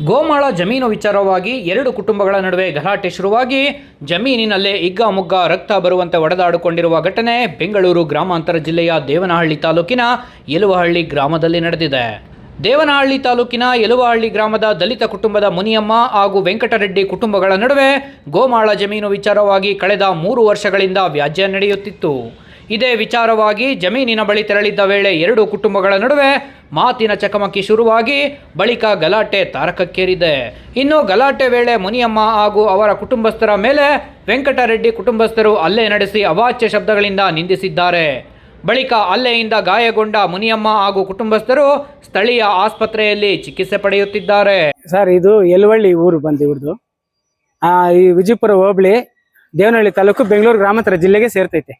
ಗೋಮಾಳ ಜಮೀನು ವಿಚಾರವಾಗಿ ಎರಡು ಕುಟುಂಬಗಳ ನಡುವೆ ಗಲಾಟೆ ಶುರುವಾಗಿ ಜಮೀನಿನಲ್ಲೇ ಹಿಗ್ಗಾಮುಗ್ಗ ರಕ್ತ ಬರುವಂತೆ ಒಡೆದಾಡಿಕೊಂಡಿರುವ ಘಟನೆ ಬೆಂಗಳೂರು ಗ್ರಾಮಾಂತರ ಜಿಲ್ಲೆಯ ದೇವನಹಳ್ಳಿ ತಾಲೂಕಿನ ಯಲುವಹಳ್ಳಿ ಗ್ರಾಮದಲ್ಲಿ ನಡೆದಿದೆ. ದೇವನಹಳ್ಳಿ ತಾಲೂಕಿನ ಯಲುವಹಳ್ಳಿ ಗ್ರಾಮದ ದಲಿತ ಕುಟುಂಬದ ಮುನಿಯಮ್ಮ ಹಾಗೂ ವೆಂಕಟರೆಡ್ಡಿ ಕುಟುಂಬಗಳ ನಡುವೆ ಗೋಮಾಳ ಜಮೀನು ವಿಚಾರವಾಗಿ ಕಳೆದ 3 ವರ್ಷಗಳಿಂದ ವ್ಯಾಜ್ಯ ನಡೆಯುತ್ತಿತ್ತು. ಇದೇ ವಿಚಾರವಾಗಿ ಜಮೀನಿನ ಬಳಿ ತೆರಳಿದ್ದ ವೇಳೆ ಎರಡು ಕುಟುಂಬಗಳ ನಡುವೆ ಮಾತಿನ ಚಕಮಕಿ ಶುರುವಾಗಿ ಬಳಿಕ ಗಲಾಟೆ ತಾರಕಕ್ಕೇರಿದೆ. ಇನ್ನು ಗಲಾಟೆ ವೇಳೆ ಮುನಿಯಮ್ಮ ಹಾಗೂ ಅವರ ಕುಟುಂಬಸ್ಥರ ಮೇಲೆ ವೆಂಕಟರೆಡ್ಡಿ ಕುಟುಂಬಸ್ಥರು ಹಲ್ಲೆ ನಡೆಸಿ ಅವಾಚ್ಯ ಶಬ್ದಗಳಿಂದ ನಿಂದಿಸಿದ್ದಾರೆ. ಬಳಿಕ ಹಲ್ಲೆಯಿಂದ ಗಾಯಗೊಂಡ ಮುನಿಯಮ್ಮ ಹಾಗೂ ಕುಟುಂಬಸ್ಥರು ಸ್ಥಳೀಯ ಆಸ್ಪತ್ರೆಯಲ್ಲಿ ಚಿಕಿತ್ಸೆ ಪಡೆಯುತ್ತಿದ್ದಾರೆ. ಸರ್, ಇದು ಯಲುವಹಳ್ಳಿ ಊರು ಬಂದು ಇವ್ರದ್ದು. ಈ ವಿಜಯಪುರ ಹೋಬಳಿ ದೇವನಹಳ್ಳಿ ತಾಲೂಕು ಬೆಂಗಳೂರು ಗ್ರಾಮಾಂತರ ಜಿಲ್ಲೆಗೆ ಸೇರ್ತೈತೆ.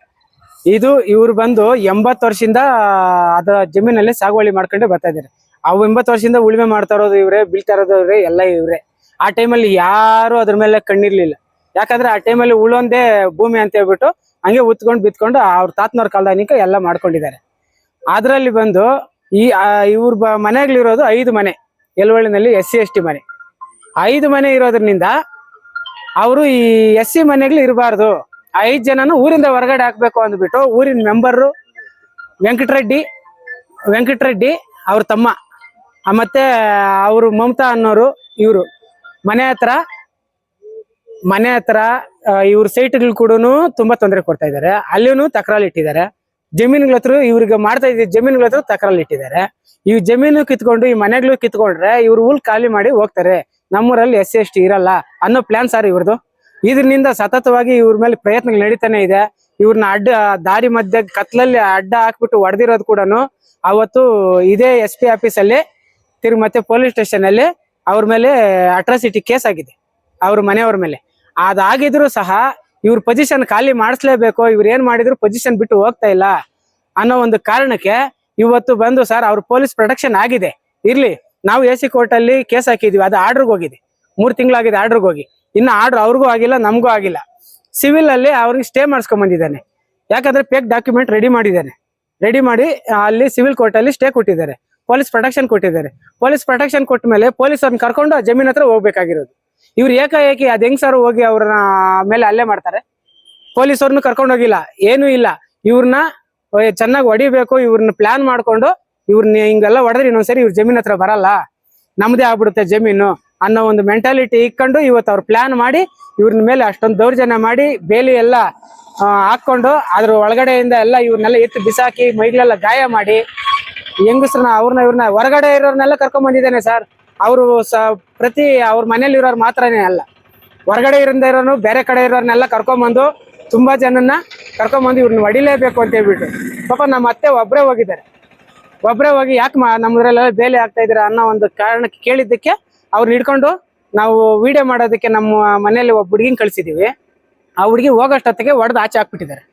ಇದು ಇವ್ರು ಬಂದು 80 ವರ್ಷದಿಂದ ಅದ ಜಮೀನಲ್ಲಿ ಸಾಗುವಳಿ ಮಾಡ್ಕೊಂಡೆ ಬರ್ತಾ ಇದಾರೆ. ಅವು 80 ವರ್ಷದಿಂದ ಉಳುಮೆ ಮಾಡ್ತಾ ಇರೋದು ಇವ್ರೆ, ಬೀಳ್ತಾ ಇರೋದು ಇವ್ರೆ, ಎಲ್ಲ ಇವ್ರೆ. ಆ ಟೈಮಲ್ಲಿ ಯಾರು ಅದ್ರ ಮೇಲೆ ಕಣ್ಣಿರ್ಲಿಲ್ಲ. ಯಾಕಂದ್ರೆ ಆ ಟೈಮಲ್ಲಿ ಉಳೊಂದೇ ಭೂಮಿ ಅಂತ ಹೇಳ್ಬಿಟ್ಟು ಹಂಗೆ ಉತ್ಕೊಂಡು ಬಿತ್ಕೊಂಡು ಅವ್ರ ತಾತನವ್ರ ಕಾಲದಾನಿಕ ಎಲ್ಲ ಮಾಡ್ಕೊಂಡಿದ್ದಾರೆ. ಅದ್ರಲ್ಲಿ ಬಂದು ಇವ್ರ ಮನೆಗಳಿರೋದು 5 ಮನೆ. ಯಲುವಹಳ್ಳಿನಲ್ಲಿ SC/ST ಮನೆ 5 ಮನೆ ಇರೋದ್ರಿಂದ ಅವರು ಈ SC ಮನೆಗಳು ಇರಬಾರ್ದು, 5 ಜನನು ಊರಿಂದ ಹೊರಗಡೆ ಹಾಕ್ಬೇಕು ಅಂದ್ಬಿಟ್ಟು ಊರಿನ ಮೆಂಬರು ವೆಂಕಟರೆಡ್ಡಿ ಅವ್ರ ತಮ್ಮ ಮತ್ತೆ ಅವರು ಮಮತಾ ಅನ್ನೋರು ಇವರು ಮನೆ ಹತ್ರ ಇವ್ರ ಸೈಟ್ಗಳು ಕೂಡ ತುಂಬಾ ತೊಂದರೆ ಕೊಡ್ತಾ ಇದ್ದಾರೆ. ಅಲ್ಲಿನೂ ತಕರಾರು ಇಟ್ಟಿದ್ದಾರೆ. ಜಮೀನುಗಳ ಹತ್ರ ಇವ್ರಿಗೆ ಮಾಡ್ತಾ ಇದ್ದ ಜಮೀನುಗಳ ಹತ್ರ ತಕರಾರು ಇಟ್ಟಿದ್ದಾರೆ. ಈ ಜಮೀನು ಕಿತ್ಕೊಂಡು ಈ ಮನೆಗಳು ಕಿತ್ಕೊಂಡ್ರೆ ಇವ್ರು ಊಲ್ ಖಾಲಿ ಮಾಡಿ ಹೋಗ್ತಾರೆ. ನಮ್ಮೂರಲ್ಲಿ SC/ST ಇರಲ್ಲ ಅನ್ನೋ ಪ್ಲಾನ್ ಸರ್ ಇವ್ರದ್ದು. ಇದರಿಂದ ಸತತವಾಗಿ ಇವ್ರ ಮೇಲೆ ಪ್ರಯತ್ನಗಳು ನಡೀತಾನೆ ಇದೆ. ಇವ್ರನ್ನ ದಾರಿ ಮಧ್ಯೆ ಕತ್ಲಲ್ಲಿ ಅಡ್ಡ ಹಾಕ್ಬಿಟ್ಟು ಹೊಡೆದಿರೋದು ಕೂಡ ಅವತ್ತು ಇದೇ SP ಆಫೀಸಲ್ಲಿ ತಿರುಗಿ ಮತ್ತೆ ಪೊಲೀಸ್ ಸ್ಟೇಷನ್ ಅಲ್ಲಿ ಅವ್ರ ಮೇಲೆ ಅಟ್ರಾಸಿಟಿ ಕೇಸ್ ಆಗಿದೆ, ಅವ್ರ ಮನೆಯವ್ರ ಮೇಲೆ. ಅದಾಗಿದ್ರು ಸಹ ಇವ್ರ ಪೊಸಿಷನ್ ಖಾಲಿ ಮಾಡಿಸ್ಲೇಬೇಕು, ಇವ್ರು ಏನ್ ಮಾಡಿದ್ರು ಪೊಸಿಷನ್ ಬಿಟ್ಟು ಹೋಗ್ತಾ ಇಲ್ಲ ಅನ್ನೋ ಒಂದು ಕಾರಣಕ್ಕೆ ಇವತ್ತು ಬಂದು ಸರ್ ಅವ್ರ ಪೊಲೀಸ್ ಪ್ರೊಟೆಕ್ಷನ್ ಆಗಿದೆ, ಇರ್ಲಿ ನಾವು AC ಕೋರ್ಟ್ ಅಲ್ಲಿ ಕೇಸ್ ಹಾಕಿದ್ವಿ. ಅದು ಆರ್ಡರ್ಗೆ ಹೋಗಿದೆ, 3 ತಿಂಗಳಾಗಿದೆ ಆರ್ಡರ್ಗೆ ಹೋಗಿ. ಇನ್ನು ಆರ್ಡರ್ ಅವ್ರಿಗೂ ಆಗಿಲ್ಲ, ನಮಗೂ ಆಗಿಲ್ಲ. ಸಿವಿಲ್ ಅಲ್ಲಿ ಅವ್ರಿಗೆ ಸ್ಟೇ ಮಾಡಿಸ್ಕೊಂಡ್ ಬಂದಿದ್ದಾನೆ. ಯಾಕಂದ್ರೆ ಫೇಕ್ ಡಾಕ್ಯುಮೆಂಟ್ ರೆಡಿ ಮಾಡಿ ಅಲ್ಲಿ ಸಿವಿಲ್ ಕೋರ್ಟ್ ಅಲ್ಲಿ ಸ್ಟೇ ಕೊಟ್ಟಿದ್ದಾರೆ, ಪೊಲೀಸ್ ಪ್ರೊಟೆಕ್ಷನ್ ಕೊಟ್ಟಿದ್ದಾರೆ. ಪೊಲೀಸ್ ಪ್ರೊಟೆಕ್ಷನ್ ಕೊಟ್ಟ ಮೇಲೆ ಪೊಲೀಸರನ್ನ ಕರ್ಕೊಂಡು ಆ ಜಮೀನ್ ಹತ್ರ ಹೋಗ್ಬೇಕಾಗಿರೋದು. ಇವ್ರು ಏಕಾಏಕಿ ಅದ್ ಹೆಂಗ್ ಸರ್ ಹೋಗಿ ಅವ್ರನ್ನ ಮೇಲೆ ಹಲ್ಲೆ ಮಾಡ್ತಾರೆ? ಪೊಲೀಸವ್ರನ್ನ ಕರ್ಕೊಂಡು ಹೋಗಿಲ್ಲ, ಏನೂ ಇಲ್ಲ. ಇವ್ರನ್ನ ಚೆನ್ನಾಗಿ ಹೊಡಿಬೇಕು, ಇವ್ರನ್ನ ಪ್ಲಾನ್ ಮಾಡ್ಕೊಂಡು ಇವ್ರನ್ನ ಹಿಂಗೆಲ್ಲ ಹೊಡೆದ್ರೆ ಇನ್ನೊಂದ್ಸರಿ ಇವ್ರ ಜಮೀನ್ ಹತ್ರ ಬರಲ್ಲ, ನಮ್ದೇ ಆಗ್ಬಿಡುತ್ತೆ ಜಮೀನು ಅನ್ನೋ ಒಂದು ಮೆಂಟಾಲಿಟಿ ಇಟ್ಕೊಂಡು ಇವತ್ತು ಅವ್ರು ಪ್ಲಾನ್ ಮಾಡಿ ಇವ್ರನ್ನ ಮೇಲೆ ಅಷ್ಟೊಂದು ದೌರ್ಜನ್ಯ ಮಾಡಿ ಬೇಲಿ ಎಲ್ಲ ಹಾಕೊಂಡು ಅದ್ರ ಒಳಗಡೆಯಿಂದ ಎಲ್ಲ ಇವ್ರನ್ನೆಲ್ಲ ಎತ್ತು ಬಿಸಾಕಿ ಮೈಗಳೆಲ್ಲ ಗಾಯ ಮಾಡಿ ಹೆಂಗಸ್ರನ್ನ ಇವ್ರನ್ನ ಹೊರಗಡೆ ಇರೋರ್ನೆಲ್ಲ ಕರ್ಕೊಂಡ್ ಬಂದಿದ್ದೇನೆ ಸರ್. ಅವರು ಪ್ರತಿ ಅವ್ರ ಮನೇಲಿ ಇರೋರು ಮಾತ್ರನೇ ಅಲ್ಲ, ಹೊರಗಡೆ ಇರೋನು ಬೇರೆ ಕಡೆ ಇರೋರ್ನೆಲ್ಲ ಕರ್ಕೊಂಬಂದು ತುಂಬಾ ಜನನ್ನ ಕರ್ಕೊಂಬಂದು ಇವ್ರನ್ನ ಹೊಡಿಲೇಬೇಕು ಅಂತ ಹೇಳ್ಬಿಟ್ಟು ಪಾಪ ನಮ್ಮ ಅತ್ತೆ ಒಬ್ಬರೇ ಹೋಗಿ ಯಾಕೆ ನಮ್ಮದ್ರೆಲ್ಲ ಬೇಲಿ ಆಗ್ತಾ ಇದ್ದೀರಾ ಅನ್ನೋ ಒಂದು ಕಾರಣಕ್ಕೆ ಕೇಳಿದ್ದಕ್ಕೆ ಅವ್ರನ್ನ ಹಿಡ್ಕೊಂಡು ನಾವು ವಿಡಿಯೋ ಮಾಡೋದಕ್ಕೆ ನಮ್ಮ ಮನೆಯಲ್ಲಿ ಒಬ್ಬ ಹುಡುಗಿನ ಕಳ್ಸಿದೀವಿ. ಆ ಹುಡುಗಿ ಹೋಗೋಷ್ಟೊತ್ತಿಗೆ ಹೊಡೆದು ಆಚೆ ಹಾಕ್ಬಿಟ್ಟಿದ್ದಾರೆ.